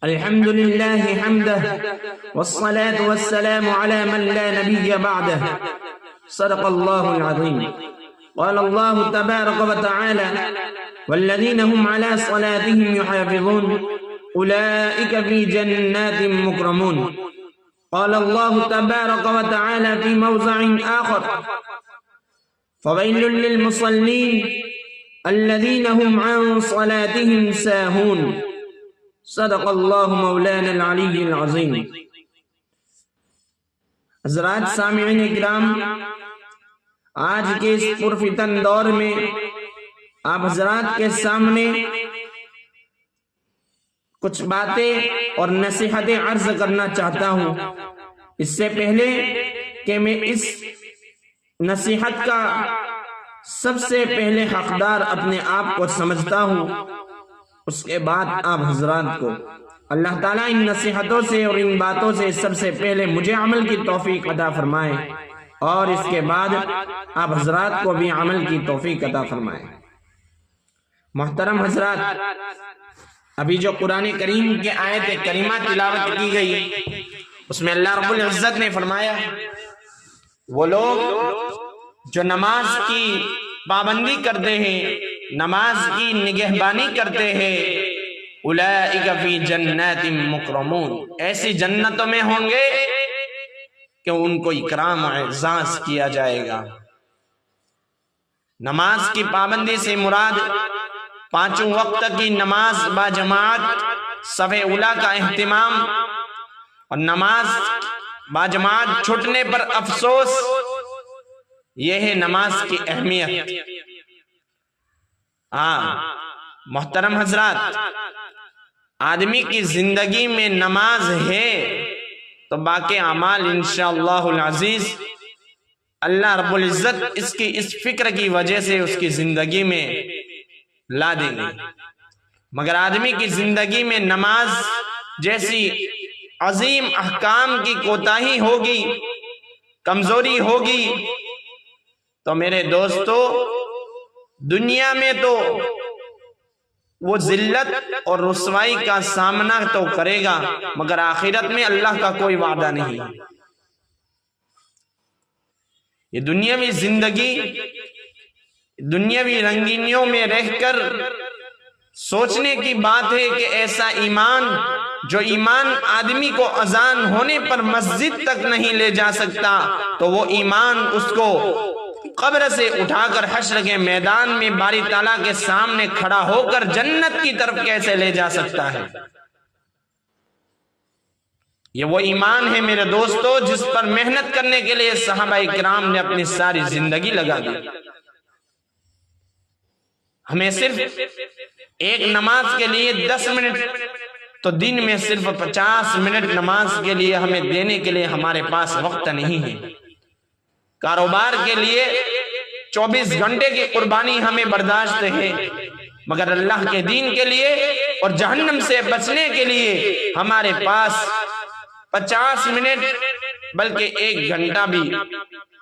الحمد لله حمده والصلاة والسلام على من لا نبي بعده صدق الله العظيم. قال الله تبارك وتعالى والذين هم على صلاتهم يحافظون أولئك في جنات مكرمون. قال الله تبارك وتعالى في موضع آخر فويل للمصلين الذين هم عن صلاتهم ساهون. صدق اللہ مولانا العلی العظیم. حضرات سامعین اکرام، آج کے اس پرفتن دور میں آپ حضرات کے سامنے کچھ باتیں اور نصیحتیں عرض کرنا چاہتا ہوں. اس سے پہلے کہ میں اس نصیحت کا سب سے پہلے حقدار اپنے آپ کو سمجھتا ہوں، اس کے بعد آپ حضرات کو اللہ تعالیٰ ان نصیحتوں سے اور ان باتوں سے سب سے پہلے مجھے عمل کی توفیق عطا فرمائے اور اس کے بعد آپ حضرات کو بھی عمل کی توفیق عطا فرمائے. محترم حضرات، ابھی جو قرآن کریم کے آیت کریمہ تلاوت کی گئی، اس میں اللہ رب العزت نے فرمایا وہ لوگ جو نماز کی پابندی کرتے ہیں، نماز کی نگہبانی کرتے ہیں، اولئک فی جنات مکرمون، ایسی جنتوں میں ہوں گے کہ ان کو اکرام و اعزاز کیا جائے گا. نماز کی پابندی سے مراد پانچوں وقت کی نماز با جماعت، صف اولیٰ کا اہتمام اور نماز با جماعت چھوٹنے پر افسوس، یہ ہے نماز کی اہمیت. محترم حضرات، آدمی کی زندگی میں نماز ہے تو باقی اعمال انشاءاللہ العزیز اللہ رب العزت اس کی اس فکر کی وجہ سے اس کی زندگی میں لا دیں گے. مگر آدمی کی زندگی میں نماز جیسی عظیم احکام کی کوتاہی ہوگی، کمزوری ہوگی، تو میرے دوستو دنیا میں تو وہ ذلت اور رسوائی کا سامنا تو کرے گا، مگر آخرت میں اللہ کا کوئی وعدہ نہیں. یہ دنیاوی زندگی، دنیاوی رنگینیوں میں رہ کر سوچنے کی بات ہے کہ ایسا ایمان جو ایمان آدمی کو اذان ہونے پر مسجد تک نہیں لے جا سکتا، تو وہ ایمان اس کو قبر سے اٹھا کر حشر کے میدان میں باری تعالیٰ کے سامنے کھڑا ہو کر جنت کی طرف کیسے لے جا سکتا ہے؟ یہ وہ ایمان ہے میرے دوستو جس پر محنت کرنے کے لیے صحابہ کرام نے اپنی ساری زندگی لگا دی. ہمیں صرف ایک نماز کے لیے 10 منٹ تو دن میں صرف 50 منٹ نماز کے لیے ہمیں دینے کے لیے ہمارے پاس وقت نہیں ہے. کاروبار کے لیے 24 گھنٹے کی قربانی ہمیں برداشت ہے، مگر اللہ کے دین کے لیے اور جہنم سے بچنے کے لیے ہمارے پاس 50 منٹ بلکہ 1 گھنٹہ بھی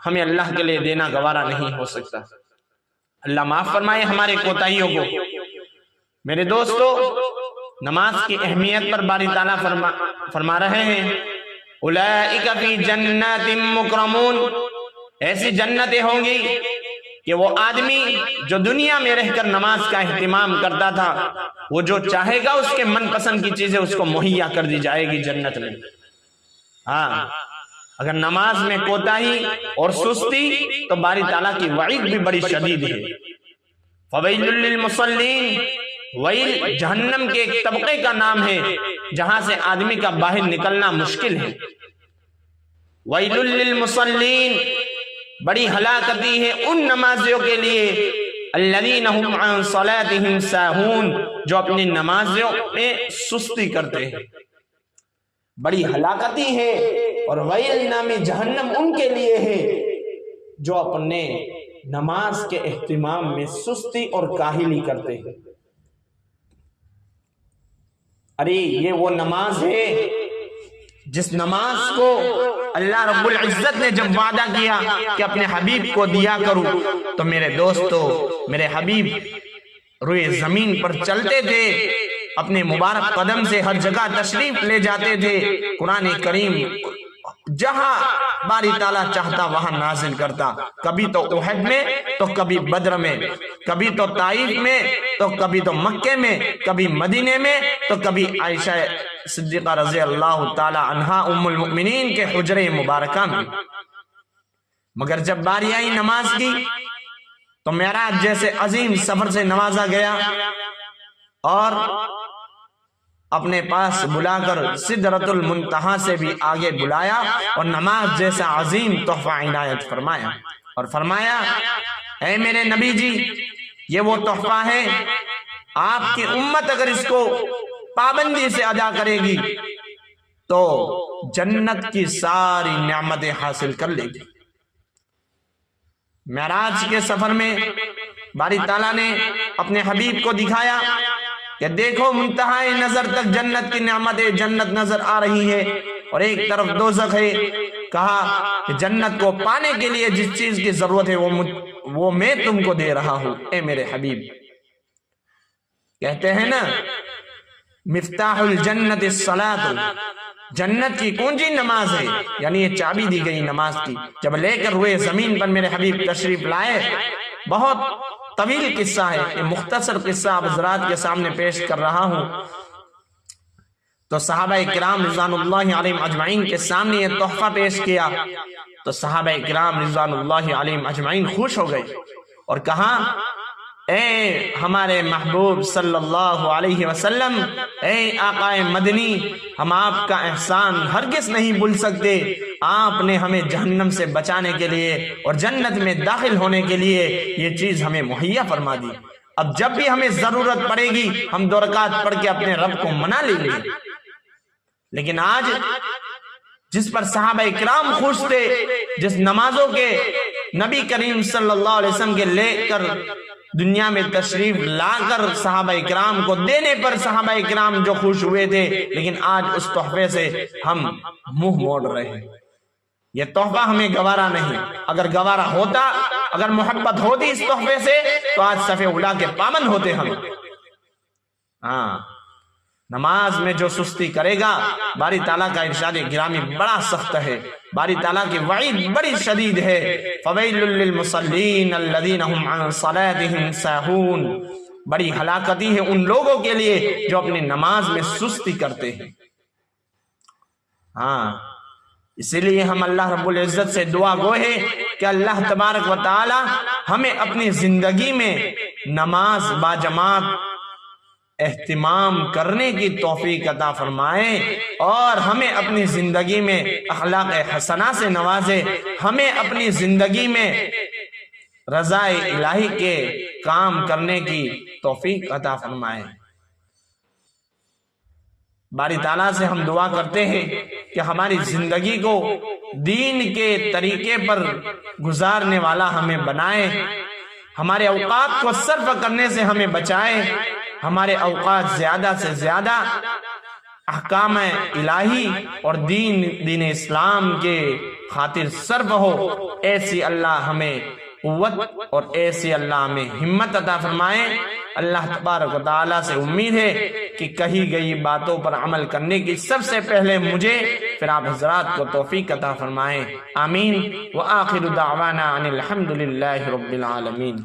ہمیں اللہ کے لیے دینا گوارا نہیں ہو سکتا. اللہ معاف فرمائے ہمارے کوتاہیوں کو. میرے دوستو، نماز کی اہمیت پر باری تعالیٰ فرما رہے ہیں اولئک فی جنات مکرمون، ایسی جنتیں ہوں گی کہ وہ آدمی جو دنیا میں رہ کر نماز کا اہتمام کرتا تھا، وہ جو چاہے گا اس کے من پسند کی چیزیں اس کو مہیا کر دی جائے گی جنت میں. اگر نماز میں کوتاہی اور سستی تو باری تعالیٰ کی وعید بھی بڑی شدید ہے. فویل للمصلین، ویل جہنم کے ایک طبقے کا نام ہے جہاں سے آدمی کا باہر نکلنا مشکل ہے. ویل للمصلین، بڑی ہلاکتی ہے ان نمازیوں کے لیے الذین هم عن صلاتهم ساہون، جو اپنی نمازوں میں سستی کرتے ہیں. بڑی ہلاکتی ہے اور ویل نامی جہنم ان کے لیے ہے جو اپنے نماز کے اہتمام میں سستی اور کاہلی کرتے ہیں. ارے یہ وہ نماز ہے جس نماز کو اللہ رب العزت نے جب وعدہ کیا کہ اپنے حبیب کو دیا کروں، تو میرے دوستو، میرے حبیب روئے زمین پر چلتے تھے اپنے مبارک قدم سے ہر جگہ تشریف لے جاتے تھے، قرآن کریم جہاں باری تعالیٰ چاہتا وہاں نازل کرتا، کبھی تو احد میں تو کبھی بدر میں، کبھی تو طائف میں تو کبھی تو مکے میں، کبھی مدینے میں تو کبھی عائشہ صدیقہ رضی اللہ تعالی عنہا ام المؤمنین کے حجرے مبارکہ میں۔ مگر جب باری آئی نماز کی تو معراج جیسے عظیم سفر سے نوازا گیا اور اپنے پاس بلا کر سدرۃ المنتہا سے بھی آگے بلایا اور نماز جیسا عظیم تحفہ عنایت فرمایا اور فرمایا اے میرے نبی جی، یہ وہ تحفہ ہے، آپ کی امت اگر اس کو پابندی سے ادا کرے گی تو جنت کی ساری نعمتیں حاصل کر لے گی۔ معراج کے سفر میں باری تعالیٰ نے اپنے حبیب کو دکھایا کہ دیکھو منتہائے نظر تک جنت کی نعمتیں، جنت نظر آ رہی ہے اور ایک طرف دوزخ ہے۔ کہا کہ جنت کو پانے کے لیے جس چیز کی ضرورت ہے وہ میں تم کو دے رہا ہوں اے میرے حبیب۔ کہتے ہیں نا مفتاح الجنت الصلاۃ، جنت کی کنجی نماز ہے، یعنی یہ چابی دی گئی نماز کی۔ جب لے کر ہوئے زمین پر میرے حبیب تشریف لائے، بہت طویل قصہ ہے، یہ مختصر قصہ آپ حضرات کے سامنے پیش کر رہا ہوں۔ تو صحابہ کرام رضوان اللہ علیہم اجمعین کے سامنے یہ تحفہ پیش کیا تو صحابہ کرام رضوان اللہ علیہم اجمعین خوش ہو گئے اور کہا اے ہمارے محبوب صلی اللہ علیہ وسلم، اے آقا مدنی، ہم آپ کا احسان ہرگز نہیں بھول سکتے۔ آپ نے ہمیں جہنم سے بچانے کے لیے اور جنت میں داخل ہونے کے لیے یہ چیز ہمیں مہیا فرما دی۔ اب جب بھی ہمیں ضرورت پڑے گی ہم 2 رکعت پڑھ کے اپنے رب کو منا لیں گے۔ لیکن آج جس پر صحابہ کرام خوش تھے، جس نمازوں کے نبی کریم صلی اللہ علیہ وسلم کے لے کر دنیا میں تشریف لا کر صحابہ کرام کو دینے پر صحابہ کرام جو خوش ہوئے تھے، لیکن آج اس تحفے سے ہم منہ موڑ رہے ہیں۔ یہ تحفہ ہمیں گوارا نہیں، اگر گوارا ہوتا، اگر محبت ہوتی اس تحفے سے تو آج صف اولا کے پابند ہوتے ہم۔ ہاں، نماز میں جو سستی کرے گا، باری تعالیٰ کا ارشاد گرامی بڑا سخت ہے، باری تعالیٰ کی وعید بڑی شدید ہے۔ فویل للمصلین الذین هم عن صلاتهم ساہون، بڑی ہلاکتی ہے ان لوگوں کے لیے جو اپنی نماز میں سستی کرتے ہیں۔ ہاں، اسی لیے ہم اللہ رب العزت سے دعا گو ہے کہ اللہ تبارک و تعالی ہمیں اپنی زندگی میں نماز باجماعت اہتمام کرنے کی توفیق عطا فرمائے اور ہمیں اپنی زندگی میں اخلاق حسنہ سے نوازے، ہمیں اپنی زندگی میں رضا الہی کے کام کرنے کی توفیق عطا فرمائے۔ باری تعالیٰ سے ہم دعا کرتے ہیں کہ ہماری زندگی کو دین کے طریقے پر گزارنے والا ہمیں بنائے، ہمارے اوقات کو صرف کرنے سے ہمیں بچائے، ہمارے اوقات زیادہ سے زیادہ احکام الہی اور دین اسلام کے خاطر صرف ہو۔ ایسی اللہ ہمیں قوت اور ایسی اللہ ہمیں ہمت عطا فرمائے۔ اللہ تبارک و تعالیٰ سے امید ہے کہ کہی گئی باتوں پر عمل کرنے کی سب سے پہلے مجھے پھر آپ حضرات کو توفیق عطا فرمائے۔ آمین۔ وآخر دعوانا ان الحمد للہ رب العالمین۔